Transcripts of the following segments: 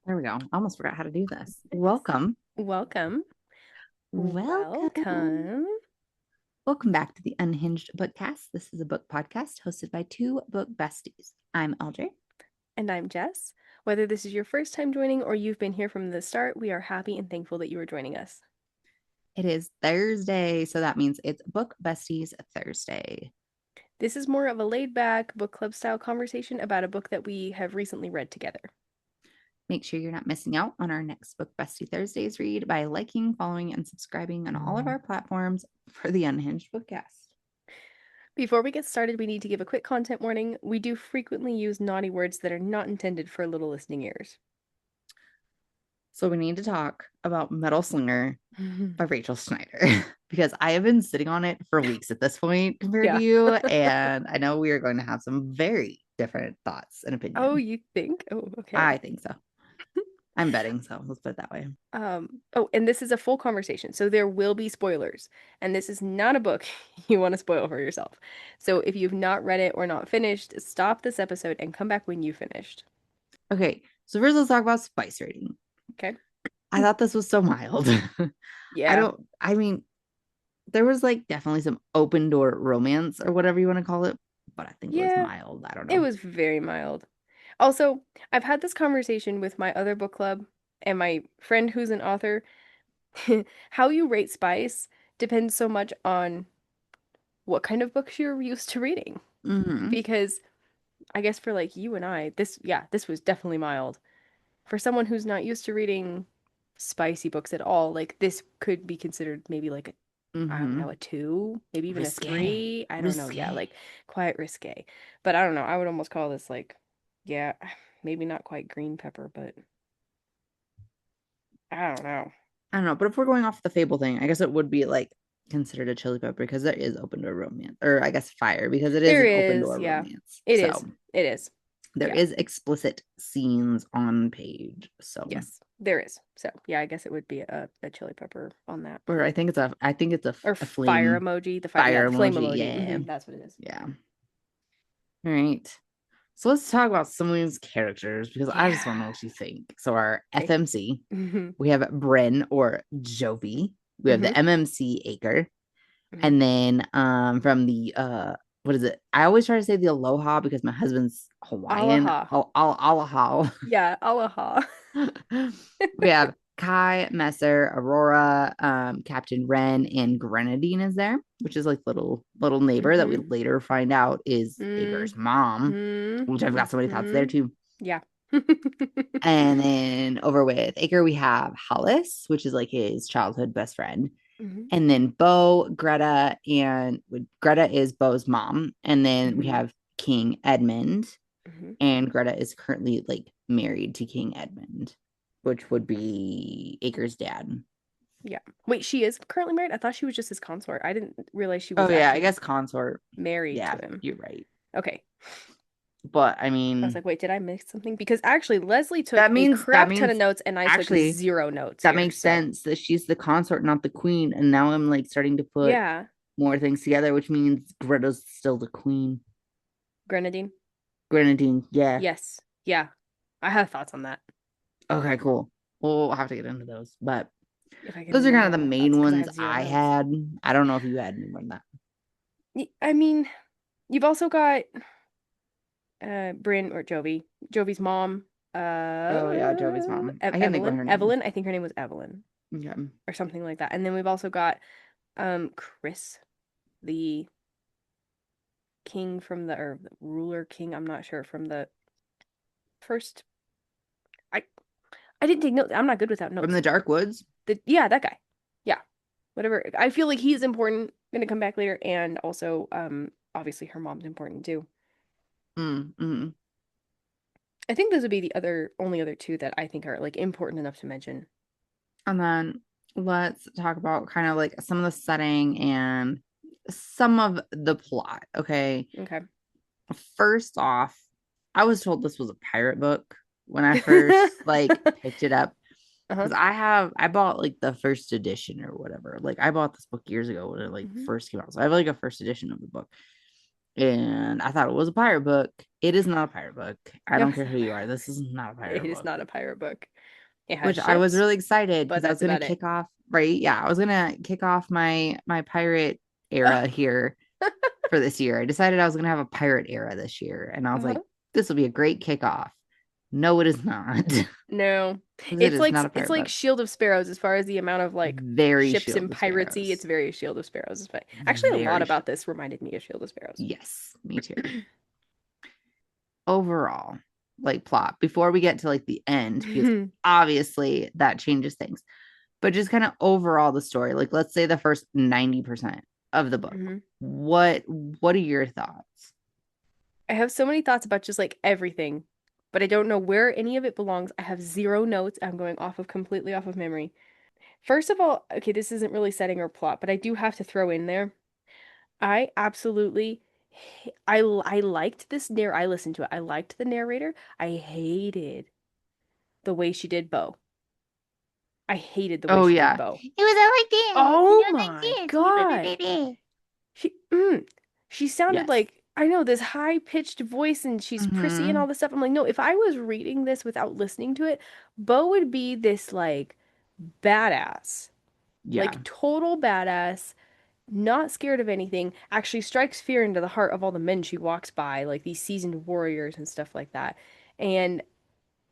There we go. I almost forgot how to do this. Welcome. Welcome. Welcome. Welcome. Welcome back to the Unhinged BookCast. This is a book podcast hosted by two book besties. I'm Audrey. And I'm Jess. Whether this is your first time joining or you've been here from the start, we are happy and thankful that you are joining us. It is Thursday, so that means it's Book Besties Thursday. This is more of a laid back book club style conversation about a book that we have recently read together. Make sure you're not missing out on our next Book Bestie Thursdays read by liking, following, and subscribing on all of our platforms for the Unhinged BookCast. Before we get started, we need to give a quick content warning. We do frequently use naughty words that are not intended for little listening ears. So we need to talk about Metal Slinger by Rachel Schneider because I have been sitting on it for weeks at this point compared to Yeah. you. And I know we are going to have some very different thoughts and Oh, opinions. you think? Oh, okay. I think so. I'm betting so. Let's put it that way. And this is a full conversation, so there will be spoilers. And this is not a book you want to spoil for yourself. So if you've not read it or not finished, stop this episode and come back when you finished. Okay. So first let's talk about spice rating. Okay? I thought this was so mild. Yeah. I mean, there was like definitely some open door romance or whatever you want to call it, but I think it was Yeah, mild. I don't it know. was very mild. Also, I've had this conversation with my other book club and my friend who's an author. How you rate spice depends so much on what kind of books you're used to reading. Mm-hmm. Because I guess for like you and I, this was definitely mild. For someone who's not used to reading spicy books at all, like this could be considered maybe like a, I don't Mm-hmm. know, a two, maybe even a Risque. three. I don't know. Yeah, Risque. like quite risque. But I don't know. I would almost call this like, yeah, maybe not quite green pepper, but I don't know. I don't know, but if we're going off the Fable thing, I guess it would be like considered a chili pepper because there is open door romance, or I guess fire because it is There an open is, door yeah, romance. it is. So It is. there Yeah. is explicit scenes on page. So, Yes, there is. So yeah, I guess it would be a chili pepper on that. or I think it's Or a fire flame emoji. Yeah, fire the flame emoji. emoji. Yeah, That's what it is. yeah. All right. So let's talk about some of these characters because I just want to Yeah. know what you think. So our Okay. FMC, hmm we have Bryn or Jovi. We have hmm the MMC Acre. hmm And then from the what is it? I always try to say the aloha because my husband's Hawaiian. Alaha. Aloha. Yeah, Alaha. We have Kai, Messer, Aurora, Captain Ren, and Grenadine is there, which is like little neighbor that we hmm later find out is Ager's mom, hmm which I've got so many thoughts there too. Yeah. And then over with Aker, we have Hollis, which is like his childhood best friend. hmm And then Bo, Greta, and Greta is Bo's mom. And then we hmm have King Edmund, hmm and Greta is currently like married to King Edmund, which would be Aker's dad. Yeah. Wait, she is currently married? I thought she was just his consort. I didn't realize she Oh was yeah, I actually guess consort. married to Yeah, him. you're right. Okay. But I I was mean, like, wait, did I miss something? Because actually, Leslie took that a means that crap ton of means notes and I took actually zero notes that here. makes So, sense that she's the consort, not the queen. And now I'm like starting to put yeah. more things together, which means Greta's still the queen. Grenadine? Grenadine, yeah. Yes. Yeah. I have thoughts on that. Okay, cool. We'll have to get into those, but If I can those are remember kind of all the my thoughts, main because I ones have zero I notes. had. I don't know if you had any more than that. I mean, you've also got Bryn or Jovi's mom, Oh yeah, Jovi's mom. I can't think what her name. Evelyn. I think her name was Evelyn Okay. or something like that. And then we've also got Chris, the king from the or the ruler king. I'm not sure from the first. I I didn't take notes. I'm not good without From notes. the Dark Woods. Yeah, that guy. Yeah, whatever. I feel like he's important. Gonna come back later, and also obviously her mom's important too. Mm-hmm. I think those would be the only other two that I think are like important enough to mention. And then let's talk about kind of like some of the setting and some of the plot. Okay. Okay. First off, I was told this was a pirate book when I first like picked it up. Uh-huh. Because I bought like the first edition or whatever. Like I bought this book years ago when it like hmm first came out. So I have like a first edition of the book. And I thought it was a pirate book. It is not a pirate book. I No, don't it's care not who a you are. pirate This book. is not a It pirate is book. not a pirate book. It has Which I was ships, really excited but because I was that's gonna about it. kick off, right? Yeah, I was gonna kick off my pirate era here for this year. I decided I was gonna have a pirate era this year, and I was Uh-huh. like, this will be a great kickoff. No, it is not. No. Because it is not a It's pirate like book. Shield of Sparrows as far as the amount of like Very ships Shield and of piratey. It's Sparrows. very Shield of Sparrows. Actually, a lot Very about Shield. this reminded me of Shield of Sparrows. Yes, me too. Overall, like plot, before we get to like the end, because obviously that changes things, but just kind of overall the story. Like, let's say the first 90% of the book. Hmm. What are your thoughts? I have so many thoughts about just like everything, but I don't know where any of it belongs. I have zero notes. I'm going completely off of memory. First of all, okay, this isn't really setting or plot, but I do have to throw in there. I absolutely I liked I listened to it. I liked the narrator. I hated the way she did Bo. I hated the way Oh she did yeah. Bo. It was all like this. It Oh was my like God. this. She she sounded Yes. like I know this high-pitched voice and she's prissy and Mm-hmm. all this stuff. I'm like, no, if I was reading this without listening to it, Bo would be this like badass. Yeah. Like total badass, not scared of anything, actually strikes fear into the heart of all the men she walks by, like these seasoned warriors and stuff like that. And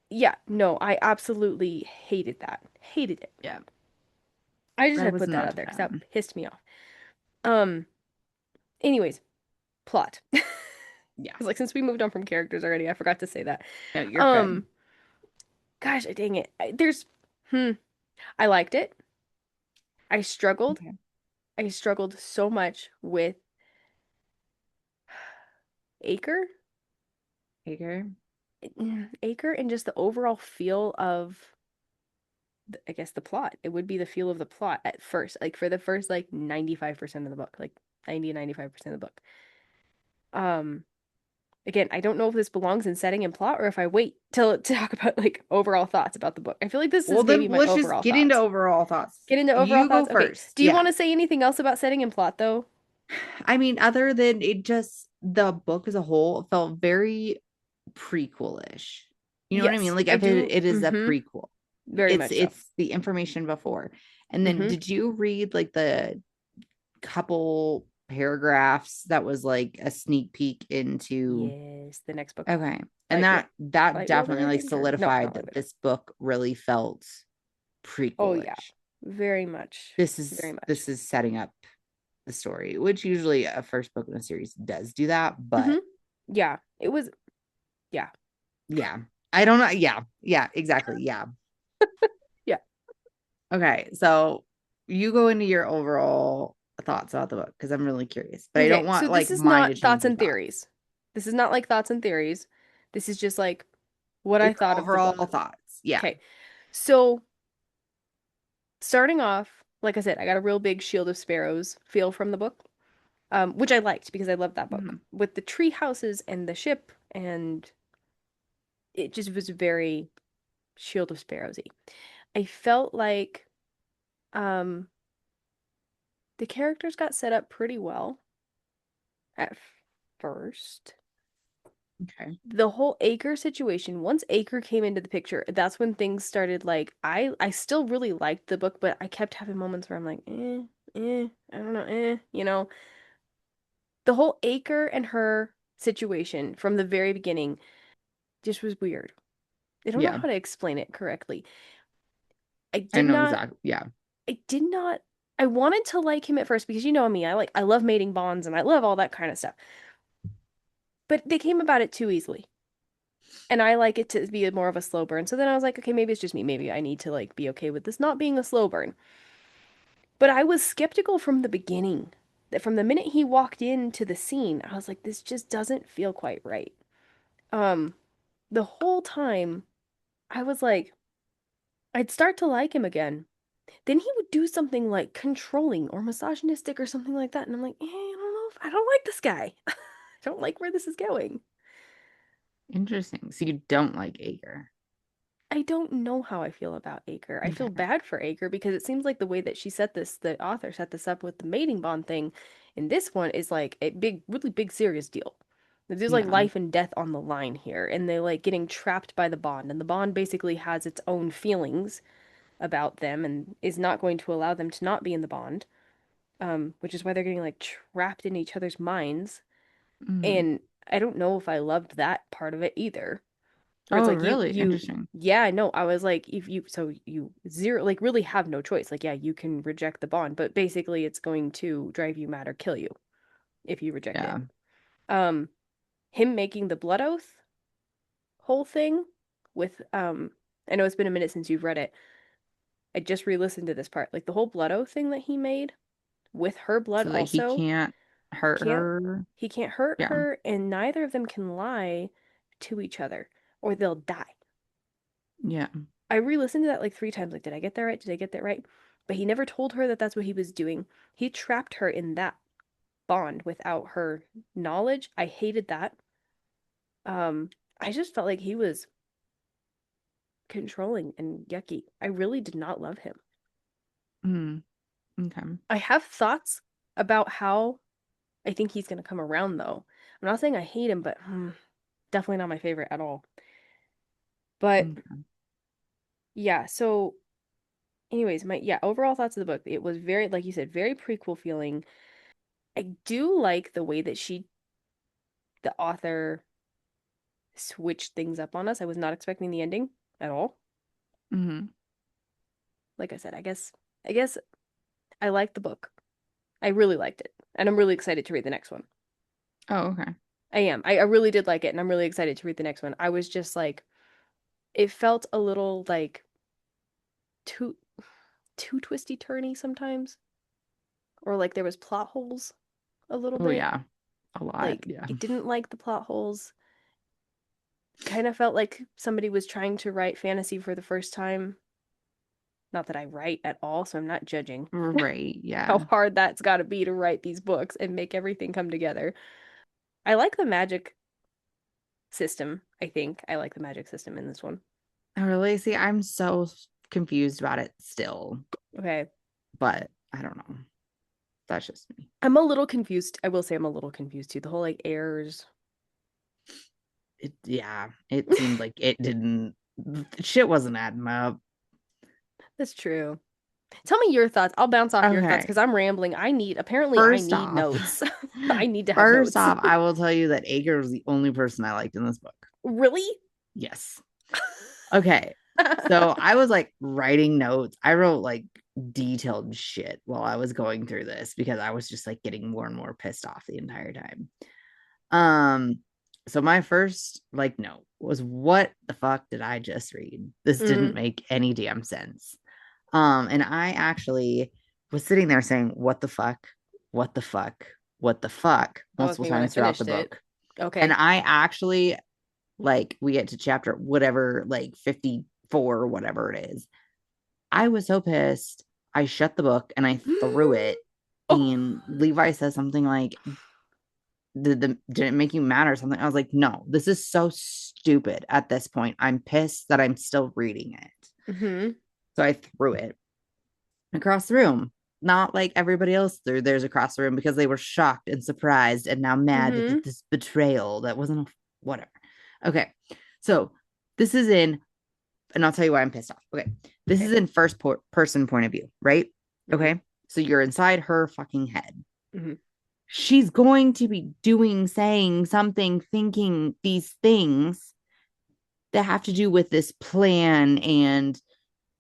yeah, no, I absolutely hated that. Hated it. Yeah. I just I had to was put that not out a there because that fan. pissed me off. Um, anyways, plot. Yeah. Because like since we moved on from characters already, I forgot to say that. No, you're good. Um, gosh, dang it. Hmm. I liked it. I struggled. Okay. I struggled so much with Acre. Hager. Acre and just the overall feel of I guess the plot. It would be the feel of the plot at first, like for the first like 95% of the book, like 90 to 95% of the book. Um, again, I don't know if this belongs in setting and plot or if I wait till to talk about like overall thoughts about the book. I feel like this Well, is maybe then my let's just overall get into thoughts. overall thoughts. Get into overall You go thoughts. Okay. first. Do you Yeah. want to say anything else about setting and plot though? I mean, other than it just the book as a whole felt very prequel-ish. You know what I mean? Yes, Like I if do. it is a Mm-hmm. prequel. Very much so. It's the information before. And then Mm-hmm. did you read like the couple paragraphs that was like a sneak peek into Yes, the next book. okay. And that Light World definitely like Awakened or no, solidified not Light that World. this book really felt Oh yeah, prequel-ish. very much, very This much. is setting up the story, which usually a first book in a series does do that, Mm-hmm. but Yeah, it was. Yeah, yeah. I don't know. Yeah. Yeah, exactly. Yeah. yeah. Okay. So you go into your overall thoughts about the book because I'm really curious, but I don't Okay, so want this like is mine to not change thoughts your and thoughts. theories. This is not like thoughts and theories. This is just like what I Your thought of the overall book. thoughts. Yeah. Okay, so starting off, like I said, I got a real big Shield of Sparrows feel from the book, which I liked because I loved that book Mhm. with the tree houses and the ship, and it just was very Shield of Sparrowsy. I felt like um, the characters got set up pretty well at first. Okay. The whole Acre situation, once Acre came into the picture, that's when things started like I still really liked the book, but I kept having moments where I'm like, I don't know, you know. The whole Acre and her situation from the very beginning just was weird. I don't know Yeah. how to explain it correctly. I I did know not exactly. Yeah. I did not I wanted to like him at first because you know me, I love mating bonds and I love all that kind of stuff. But they came about it too easily. And I like it to be more of a slow burn. So then I was like, okay, maybe it's just me. Maybe I need to like be okay with this not being a slow burn. But I was skeptical from the beginning. That from the minute he walked into the scene, I was like, this just doesn't feel quite right. Um, the whole time I was like, I'd start to like him again. Then he would do something like controlling or misogynistic or something like that. And I'm like, I don't know if I don't like this guy. I don't like where this is going. Interesting. So you don't like Ager. I don't know how I feel about Acre. I feel Okay. bad for Acre because it seems like the way that the author set this up with the mating bond thing in this one is like a big, really big, serious deal. There's like Yeah. life and death on the line here, and they're like getting trapped by the bond, and the bond basically has its own feelings about them and is not going to allow them to not be in the bond. Which is why they're getting like trapped in each other's minds. Mm. And I don't know if I loved that part of it either. Where it's Oh, like really? Interesting. yeah, no, I was like, if you, so you zero, like really have no choice. Like, yeah, you can reject the bond, but basically it's going to drive you mad or kill you if you reject it. Yeah. Um, him making the blood oath whole thing with, I know it's been a minute since you've read it. I just re-listened to this part. Like the whole blood oath thing that he made with her blood So that he also, can't hurt can't her. he can't hurt Yeah. her, and neither of them can lie to each other or they'll die. Yeah. I re-listened to that like 3 times. Like, did I get that right? Did I get that right? But he never told her that that's what he was doing. He trapped her in that bond without her knowledge. I hated that. Um, I just felt like he was controlling and yucky. I really did not love him. Mm. Okay. I have thoughts about how I think he's gonna come around though. I'm not saying I hate him, but definitely not my favorite at all. But Okay. yeah, so anyways, my yeah, overall thoughts of the book. It was very, like you said, very prequel feeling. I do like the way that the author, switched things up on us. I was not expecting the ending at all. Mm-hmm. Like I said, I guess I liked the book. I really liked it. And I'm really excited to read the next one. Oh, okay. I am. I really did like it, and I'm really excited to read the next one. I was just like, it felt a little like too too twisty turny sometimes. Or like there was plot holes a little Oh, bit. yeah. A lot. Like Yeah. I didn't like the plot holes. Kind of felt like somebody was trying to write fantasy for the first time. Not that I write at all, so I'm not judging Right. how Yeah. hard that's got to be to write these books and make everything come together. I like the magic system, I think. I like the magic system in this one. Oh, really? See, I'm so confused about it still, Okay. but I don't know. That's just me. I'm a little confused. I will say I'm a little confused too. The whole like errors. Yeah, it seemed like it didn't, shit wasn't adding up. That's true. Tell me your thoughts. I'll bounce off your thoughts Okay. because I'm rambling. Apparently, I First need off, notes. I need to have first notes. off, I will tell you that Ager was the only person I liked in this book. Really? Yes. Okay. So I was like writing notes. I wrote like detailed shit while I was going through this because I was just like getting more and more pissed off the entire time. Um, so my first like note was, what the fuck did I just read? This didn't Hmm. make any damn sense. And I actually was sitting there saying, what the fuck? What the fuck? What the fuck? That was Multiple me when I times throughout the finished it. book. And Okay. I actually, like, we get to chapter whatever, like 54 or whatever it is. I was so pissed. I shut the book and I threw it. Oh. And Levi says something like, did it make you mad or something? I was like, no, this is so stupid at this point. I'm pissed that I'm still reading it. Hmm. So I threw it across the room. Not like everybody else threw theirs across the room because they were shocked and surprised and now mad Hmm. that this betrayal that wasn't whatever. Okay. So this is in, and I'll tell you why I'm pissed off. Okay. This is Okay. in first person point of view, right? Hmm. Okay. So you're inside her fucking head. Hmm. She's going to be doing, saying something, thinking these things that have to do with this plan and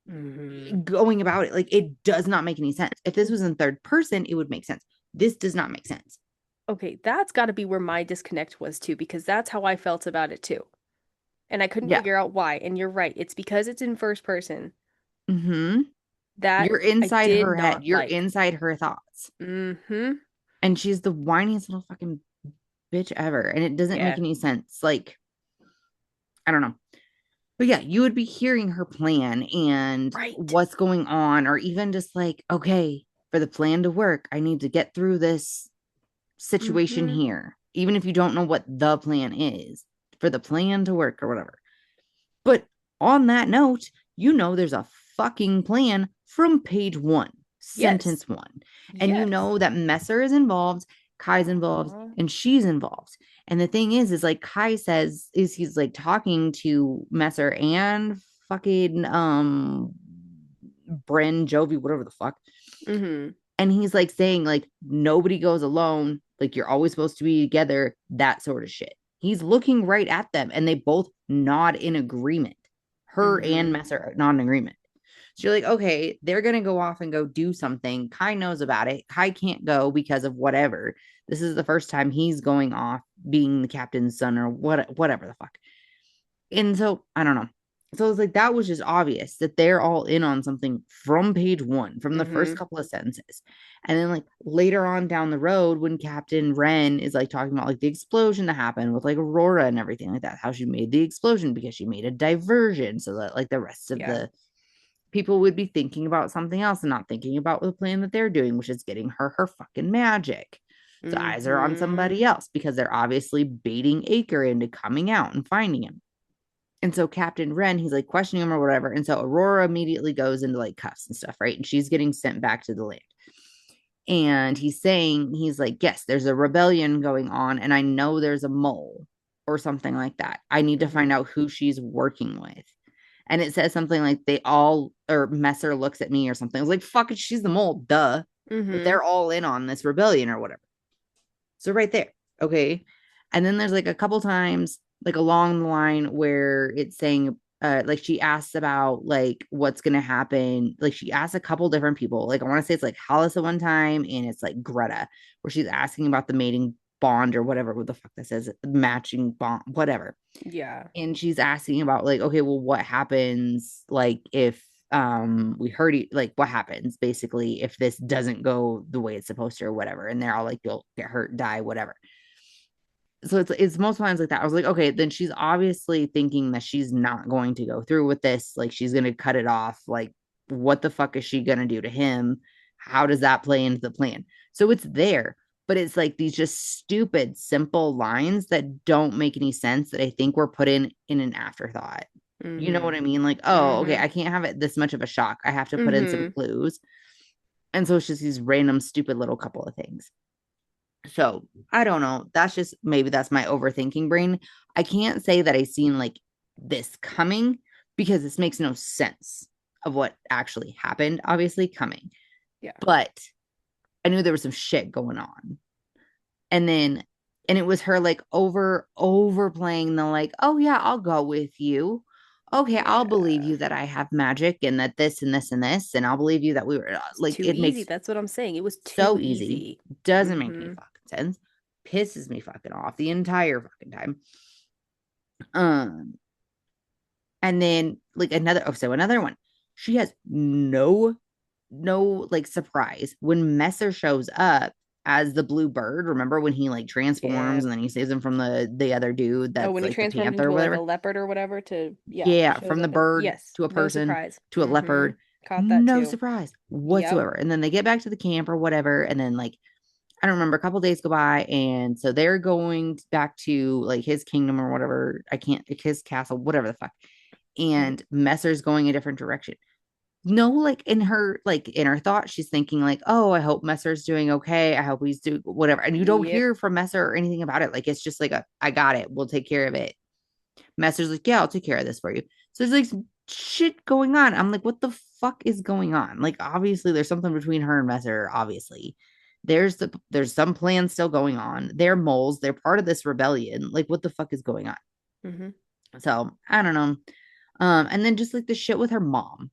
Hmm. going about it. Like, it does not make any sense. If this was in third person, it would make sense. This does not make sense. Okay, that's got to be where my disconnect was too, because that's how I felt about it too. And I couldn't Yeah. figure out why. And you're right. It's because it's in first person Mm-hmm. that You're I inside did her head. not You're like. inside her thoughts. Hmm. And she's the whiniest little fucking bitch ever. And it doesn't make Yeah. any sense. Like, I don't know. But yeah, you would be hearing her plan and Right. what's going on, or even just like, okay, for the plan to work, I need to get through this situation Hmm. here, even if you don't know what the plan is, for the plan to work or whatever. But on that note, you know there's a fucking plan from page one, Yes. sentence one. And you Yes. know that Messer is involved, Kai's involved, Uh-huh. and she's involved. And the thing is like Kai says, is he's like talking to Messer and fucking Bren, Jovi, whatever the fuck. Mm-hmm. And he's like saying, like, nobody goes alone. Like, you're always supposed to be together, that sort of shit. He's looking right at them and they both nod in agreement. Her and Mm-hmm. Messer nod in agreement. So you're like, okay, they're going to go off and go do something. Kai knows about it. Kai can't go because of whatever. This is the first time he's going off being the captain's son or whatever the fuck. And so I don't know. So it's like that was just obvious that they're all in on something from page one, from the first Mm-hmm. couple of sentences. And then like later on down the road, when Captain Wren is like talking about like the explosion that happened with like Aurora and everything like that, how she made the explosion because she made a diversion so that like the rest of Yeah. the people would be thinking about something else and not thinking about the plan that they're doing, which is getting her fucking magic. So eyes are on Mm-hmm. somebody else because they're obviously baiting Acre into coming out and finding him. And so Captain Wren, he's like questioning him or whatever. And so Aurora immediately goes into like cuffs and stuff, right? And she's getting sent back to the land. And he's saying, he's like, yes, there's a rebellion going on. And I know there's a mole or something like that. I need to find Mm-hmm. out who she's working with. And it says something like they all, or Messer looks at me or something. I was like, fuck it, she's the mole, duh. Like Mm-hmm. they're all in on this rebellion or whatever. So right there. Okay. And then there's like a couple times like along the line where it's saying like she asks about like what's gonna happen. Like she asks a couple different people. Like I want to say it's like Hollis at one time and it's like Greta, where she's asking about the mating bond or whatever what the fuck that says, matching bond, whatever. Yeah. And she's asking about like, okay, well, what happens like if we hurt you, like what happens basically if this doesn't go the way it's supposed to or whatever. And they're all like, you'll get hurt, die, whatever. So it's most times like that. I was like, okay, then she's obviously thinking that she's not going to go through with this. Like she's gonna cut it off. Like, what the fuck is she gonna do to him? How does that play into the plan? So it's there, but it's like these just stupid, simple lines that don't make any sense that I think were put in an afterthought. You know Mm-hmm. what I mean? Like, oh, okay, Mm-hmm. I can't have it this much of a shock. I have to put in some Mm-hmm. clues. And so it's just these random, stupid little couple of things. So I don't know. That's just maybe that's my overthinking brain. I can't say that I seen like this coming because this makes no sense of what actually happened, obviously coming. Yeah. But I knew there was some shit going on. And then and it was her like overplaying the like, oh yeah, I'll go with you. Okay, I'll believe Yeah. you that I have magic and that this and this and this, and I'll believe you that we were It's like too it easy. makes That's what I'm saying. It was too so easy. easy. Doesn't make any Mm-hmm. fucking sense. Pisses me fucking off the entire fucking time. Um, and then like another one. She has no like surprise when Messer shows up as the blue bird. Remember when he like Yeah. transforms and then he saves him from the other dude Oh, that's when he like the transformed panther or into like a whatever? leopard or whatever to, yeah, Yeah, shows from the up and bird yes, to a no person surprise. to a Mm-hmm. leopard. Caught that No too. surprise Yep. whatsoever. And then they get back to the camp or whatever, and then like I don't remember, a couple days go by, and so they're going back to like his kingdom or whatever. I can't, his castle, whatever the fuck. Mm-hmm. And Messer's going a different direction. No, like in her thought, she's thinking like, oh, I hope Messer's doing okay. I hope he's doing whatever. And you don't Yep. hear from Messer or anything about it. Like it's just like I got it. We'll take care of it. Messer's like, yeah, I'll take care of this for you. So there's like shit going on. I'm like, what the fuck is going on? Like, obviously, there's something between her and Messer. Obviously, there's some plan still going on. They're moles. They're part of this rebellion. Like, what the fuck is going on? Mm-hmm. So I don't know. And then just like the shit with her mom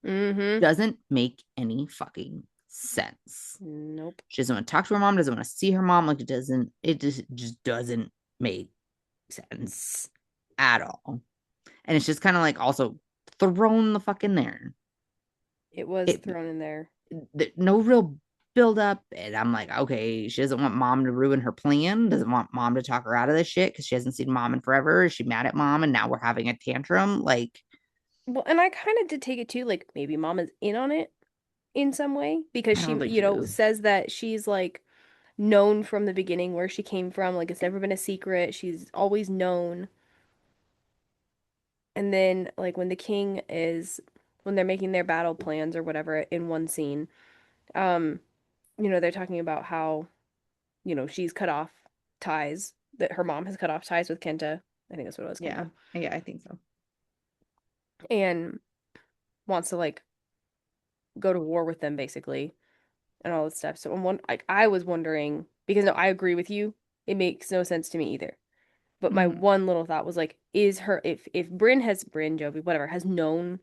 Mm-hmm. doesn't make any fucking sense. Nope. She doesn't want to talk to her mom. Doesn't want to see her mom. Like it doesn't. It just doesn't make sense at all. And it's just kind of like also thrown the fuck in there. It was It thrown in there. no real build up, and I'm like, okay, she doesn't want mom to ruin her plan. Doesn't want mom to talk her out of this shit because she hasn't seen mom in forever. Is she mad at mom and now we're having a tantrum? Like, Well, and I kind of did take it too, like maybe mom is in on it in some way because I she, don't think she is. says that she's like known from the beginning where she came from. Like it's never been a secret. She's always known. And then like when they're making their battle plans or whatever in one scene, they're talking about how, she's cut off ties that her mom has cut off ties with Kenta. I think that's what it was, Yeah. Kenta. Yeah, I think so. And wants to like go to war with them basically and all this stuff. So I was wondering because no, I agree with you. It makes no sense to me either. But my Mm-hmm. one little thought was like, is her if Bryn, Jovi, whatever, has known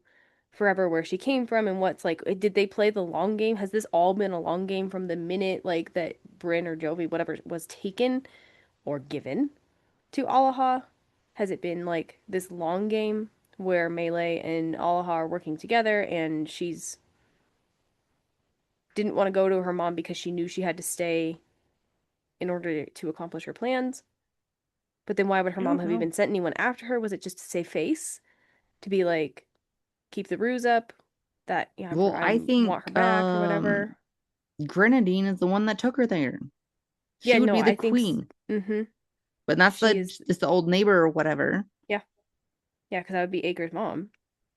forever where she came from and what's like, did they play the long game? Has this all been a long game from the minute like that Bryn or Jovi, whatever, was taken or given to Alaha? Has it been like this long game where Melee and Alaha are working together and she's didn't want to go to her mom because she knew she had to stay in order to accomplish her plans? But then why would her I mom don't have know. even sent anyone after her? Was it just to save face? To be like, keep the ruse up that, yeah, Well, I I think want her back or whatever. Grenadine is the one that took her there. She Yeah, would no, be the I think, queen. mm-hmm. But that's She the is, just the old neighbor or whatever. yeah, yeah, because that would be Acre's mom.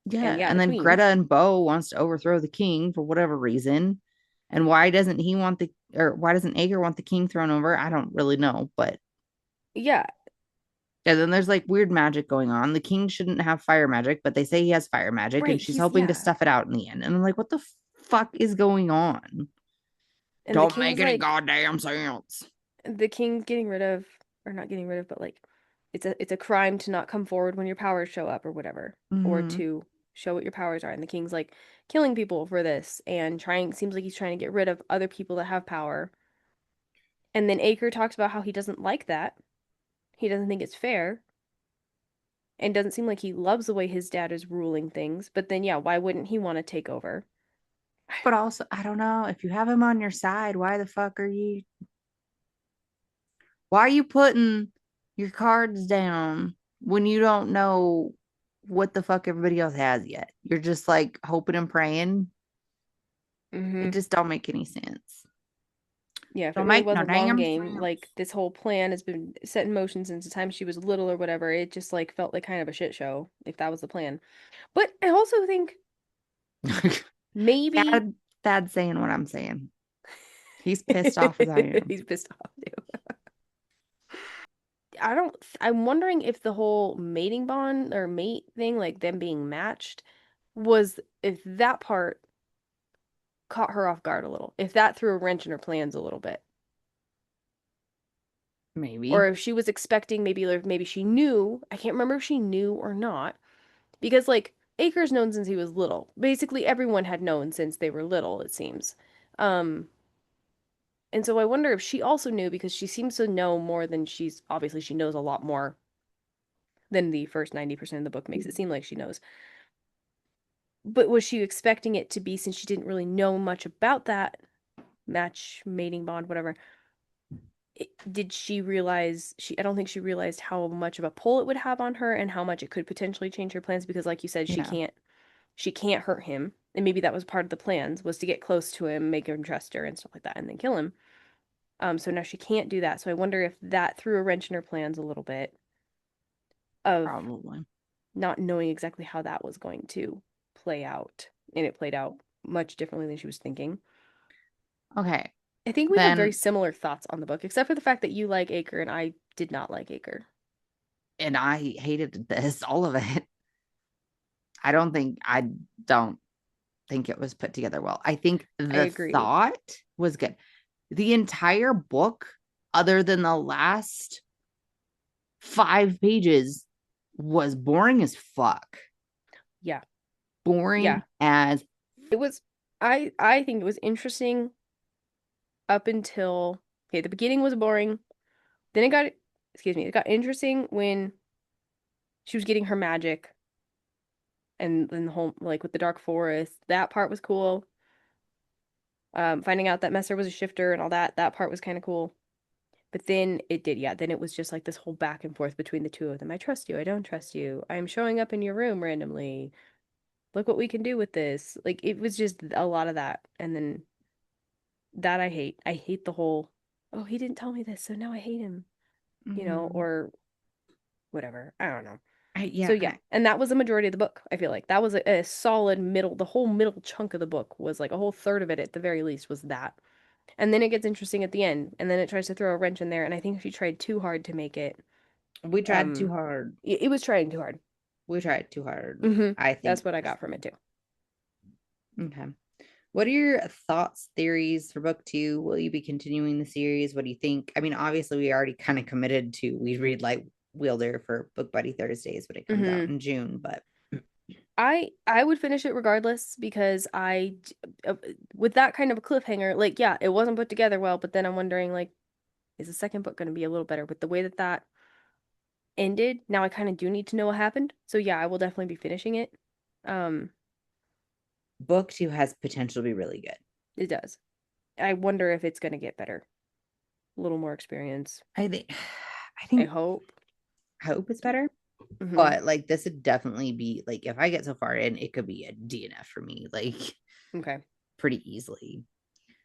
And Yeah. yeah, And the then queen. Greta and Bo wants to overthrow the king for whatever reason. And why doesn't he want the or why doesn't Ager want the king thrown over? I don't really know. But Yeah. and then there's like weird magic going on. The king shouldn't have fire magic, but they say he has fire magic and Right. she's He's, hoping to yeah. stuff it out in the end. And I'm like, what the fuck is going on? And Don't make any goddamn sense. the king's getting rid of, or not getting rid of, but like, it's a crime to not come forward when your powers show up or whatever, or Mm-hmm. to show what your powers are. And the king's like killing people for this and seems like he's trying to get rid of other people that have power. And then Acre talks about how he doesn't like that. He doesn't think it's fair and doesn't seem like he loves the way his dad is ruling things. But then, yeah, why wouldn't he want to take over? But also, I don't know. If you have him on your side, why are you putting your cards down when you don't know what the fuck everybody else has yet? You're just like hoping and praying. It Mm-hmm. just don't make any sense. Yeah, if it Don't really make was no a long damn game, sense. like this whole plan has been set in motion since the time she was little or whatever, it just like felt like kind of a shit show if that was the plan. But I also think maybe Dad, Dad's saying what I'm saying. He's pissed off as I am. he's pissed off too. I don't, I'm wondering if the whole mating bond or mate thing, like them being matched, was if that part caught her off guard a little, if that threw a wrench in her plans a little bit. Or Maybe. if she was expecting maybe she knew, I can't remember if she knew or not, because like Acre's known since he was little. Basically everyone had known since they were little, it seems. Um and so I wonder if she also knew because she seems to know more than she's obviously she knows a lot more than the first 90% of the book makes it seem like she knows. But was she expecting it to be since she didn't really know much about that match mating bond whatever? Did she realize she I don't think she realized how much of a pull it would have on her and how much it could potentially change her plans because like you said Yeah, she can't hurt him and maybe that was part of the plans was to get close to him make him trust her and stuff like that and then kill him. So now she can't do that, so I wonder if that threw a wrench in her plans a little bit of probably. not knowing exactly how that was going to play out, and it played out much differently than she was thinking. Okay. I think we have very Then, similar thoughts on the book except for the fact that you like Acre and I did not like Acre. and I hated this, all of it. I don't think it was put together well. I think I the agree. thought was good. The entire book, other than the last 5 pages, was boring as fuck. Yeah. Boring Yeah. as It was I think it was interesting up until okay, the beginning was boring. Then it got interesting when she was getting her magic and then the whole like with the dark forest. That part was cool. Finding out that Messer was a shifter and all that, that part was kind of cool. But then then it was just like this whole back and forth between the two of them. I trust you, I don't trust you. I'm showing up in your room randomly. Look what we can do with this. Like it was just a lot of that. And then that I hate. I hate the whole, oh, he didn't tell me this, so now I hate him, mm, or whatever. I don't know. So yeah, yeah, and that was the majority of the book. I feel like that was a solid middle. The whole middle chunk of the book was like a whole third of it at the very least was that. And then it gets interesting at the end, and then it tries to throw a wrench in there, and I think she tried too hard to make it. We tried too hard. It was trying too hard. We tried too hard. Mm-hmm. I That's think. what I got from it too. Okay. What are your thoughts, theories for book two? Will you be continuing the series? What do you think? I mean, obviously, we already kind of committed to we read like Wielder for Book Buddy Thursdays when it comes out Mm-hmm. in June, but I would finish it regardless because with that kind of a cliffhanger, like yeah, it wasn't put together well, but then I'm wondering like, is the second book going to be a little better with the way that that ended? Now I kind of do need to know what happened, so yeah, I will definitely be finishing it. Um, book two has potential to be really good. it does. I wonder if it's going to get better, a little more experience. I think, I I think, hope. I hope it's better, Mm-hmm. but like this would definitely be like if I get so far in, it could be a DNF for me, like Okay. pretty easily.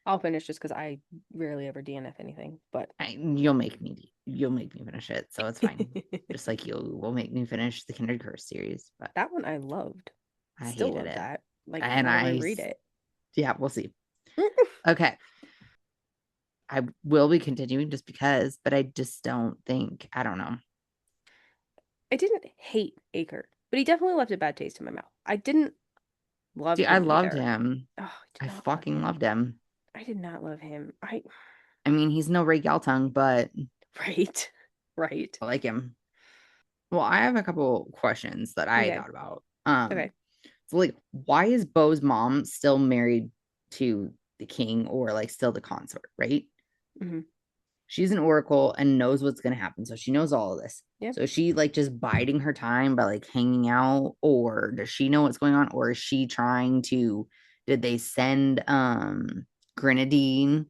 I'll finish just because I rarely ever DNF anything, but You'll make me finish it, so it's fine. Just like you will make me finish the Kindred Curse series, but that one I loved. I Still hated love it. that. Like, And want to reread it. yeah, we'll see. Okay. I will be continuing just because, but I just don't think, I don't know. I didn't hate Acre, but he definitely left a bad taste in my mouth. I didn't love See, I him loved either. him. Oh, I did I not love fucking him. loved him. I did not love him. I mean, he's no Ray Galtung, but Right. Right. I like him. Well, I have a couple questions that I Okay. thought about. Okay. So like, why is Bo's mom still married to the king or like still the consort, right? Mm-hmm. She's an oracle and knows what's going to happen. So she knows all of this. Yeah. So is she like just biding her time by like hanging out, or does she know what's going on, or is she trying to, did they send Grenadine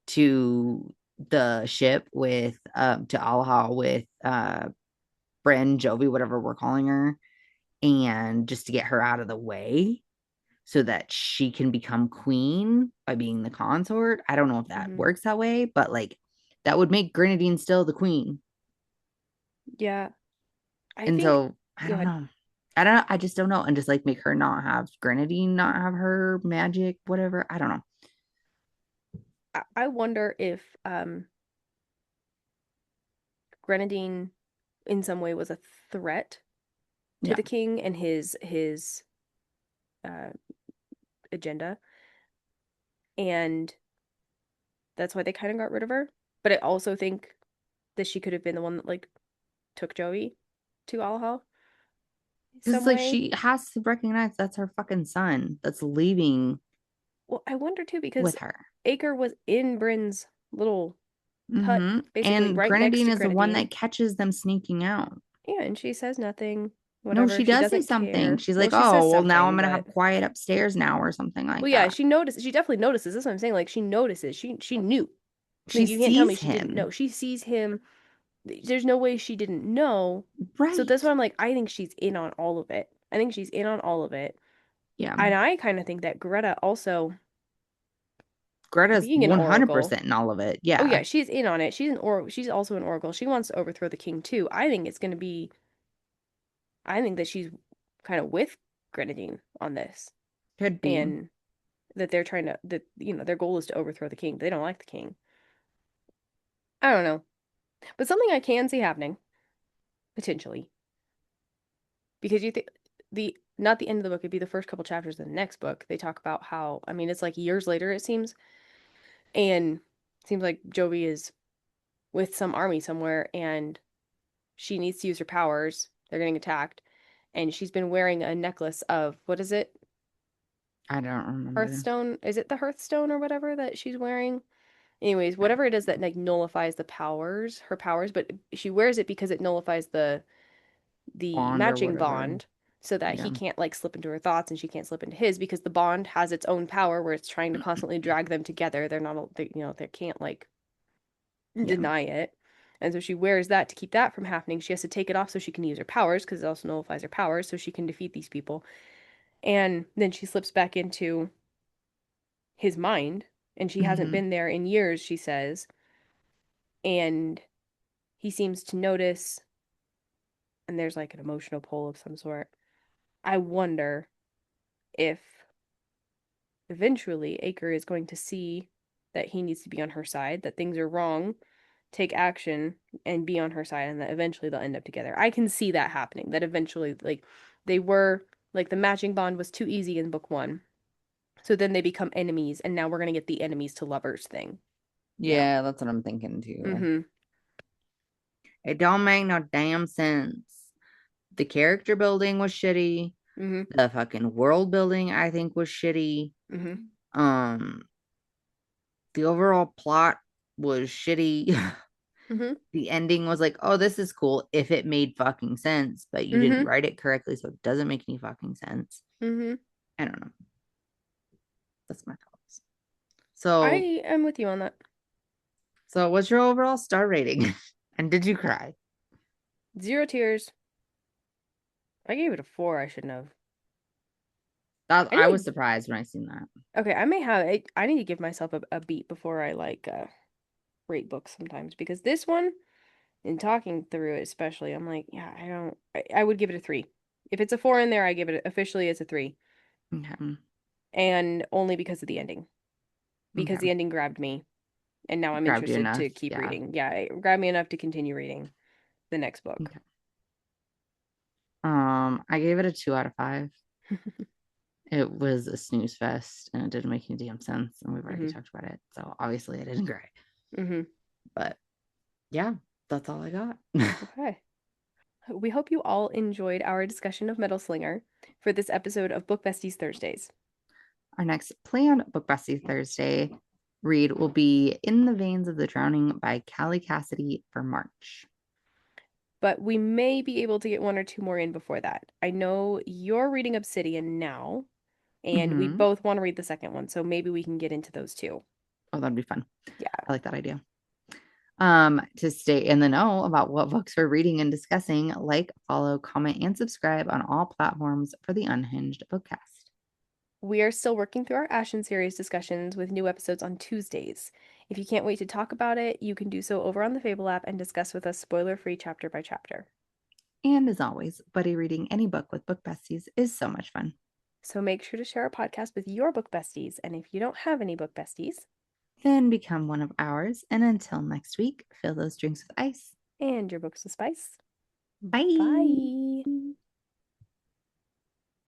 to the ship with to Alaha with Bren Jovi, whatever we're calling her, and just to get her out of the way so that she can become queen by being the consort. I don't know if that Mm-hmm. works that way, but like that would make Grenadine still the queen. Yeah. I And think. so I Go don't ahead. know. I don't know. I just don't know. And just like make her not have Grenadine, not have her magic, whatever. I don't know. I wonder if Grenadine in some way was a threat to Yeah. the king and his uh agenda, and that's why they kind of got rid of her. But I also think that she could have been the one that like took Joey to Alahal Because some like way. she has to recognize that's her fucking son that's leaving Well, I wonder too because with her. Acre was in Bryn's little hut, Mm-hmm. basically And right next Grenadine to is the one Grenadine. that catches them sneaking out. Yeah, and she says nothing, No, whatever. she She does say doesn't something. care. She's Well, like, she says oh, well, now I'm something, gonna but have quiet upstairs now or something like well, yeah, that. she noticed. She definitely notices. That's what I'm saying. Like she notices. She knew. She Like you can't tell me sees she didn't know. him. She sees him. There's no way she didn't know. So that's Right. why I'm like, I think she's in on all of it. I think she's in on all of it. Yeah. And I kind of think that Greta also Greta's being an oracle. 100% in all of it. Oh Yeah. yeah, she's in on it. She's an or she's also an oracle. She wants to overthrow the king too. I think it's going to be I think that she's kind of with Grenadine on this Could be. and that they're trying to that their goal is to overthrow the king. They don't like the king. I don't know. But something I can see happening potentially because you think the not the end of the book, it'd be the first couple chapters of the next book. They talk about how I mean it's like years later it seems and it seems like Jovi is with some army somewhere and she needs to use her powers. They're getting attacked and she's been wearing a necklace of what is it? I don't remember. Hearthstone? Is it the Hearthstone or whatever that she's wearing? Anyways, whatever it is that like nullifies the powers, her powers, but she wears it because it nullifies the Bond or matching whatever. bond so that he Yeah. can't like slip into her thoughts and she can't slip into his because the bond has its own power where it's trying to constantly drag them together. They're not they can't like Yeah. deny it. And so she wears that to keep that from happening. She has to take it off so she can use her powers because it also nullifies her powers so she can defeat these people. And then she slips back into his mind and she hasn't Mm-hmm. been there in years, she says. And he seems to notice, and there's like an emotional pull of some sort. I wonder if eventually Acre is going to see that he needs to be on her side, that things are wrong, take action and be on her side, and that eventually they'll end up together. I can see that happening, that eventually, like, they were, like, the matching bond was too easy in book one. So then they become enemies, and now we're going to get the enemies to lovers thing. Yeah, that's what I'm thinking too. Mm-hmm. It don't make no damn sense. The character building was shitty. Mm-hmm. The fucking world building, I think, was shitty. Mm-hmm. Um, the overall plot was shitty. Mm-hmm. The ending was like, oh, this is cool if it made fucking sense, but you didn't Mm-hmm. write it correctly, so it doesn't make any fucking sense. Mm-hmm. I don't know. That's my thoughts. I So, am with you on that. so what's your overall star rating? And did you cry? 0 tears. I gave it a 4. I shouldn't have. That I I was need. surprised when I seen that. Okay, I may have. I need to give myself a beat before I like rate books sometimes, because this one, in talking through it, especially, I'm like, yeah, I don't. I would give it a 3. If it's a 4 in there, I give it officially as a 3, Okay. and only because of the ending. Because Okay. the ending grabbed me, and now I'm Grabbed you interested enough. to keep Yeah. reading. Yeah, it grabbed me enough to continue reading the next book. Okay. I gave it a 2 out of 5. It was a snooze fest and it didn't make any damn sense. And we've already Mm-hmm. talked about it. So obviously I didn't cry. Mm-hmm. But yeah, that's all I got. Okay. We hope you all enjoyed our discussion of Metal Slinger for this episode of Book Besties Thursdays. Our next planned Book Bestie Thursday read will be In the Veins of the Drowning by Callie Cassidy for March. But we may be able to get 1 or 2 more in before that. I know you're reading Obsidian now, and we Mm-hmm. both want to read the second one, so maybe we can get into those too. Oh, that'd be fun. Yeah. I like that idea. To stay in the know about what books we're reading and discussing, like, follow, comment, and subscribe on all platforms for the Unhinged BookCast. We are still working through our Ashen series discussions with new episodes on Tuesdays. If you can't wait to talk about it, you can do so over on the Fable app and discuss with us spoiler-free chapter by chapter. And as always, buddy reading any book with Book Besties is so much fun. So make sure to share our podcast with your book besties, and if you don't have any book besties, Then become one of ours. And until next week, fill those drinks with ice. and your books with spice. Bye. Bye.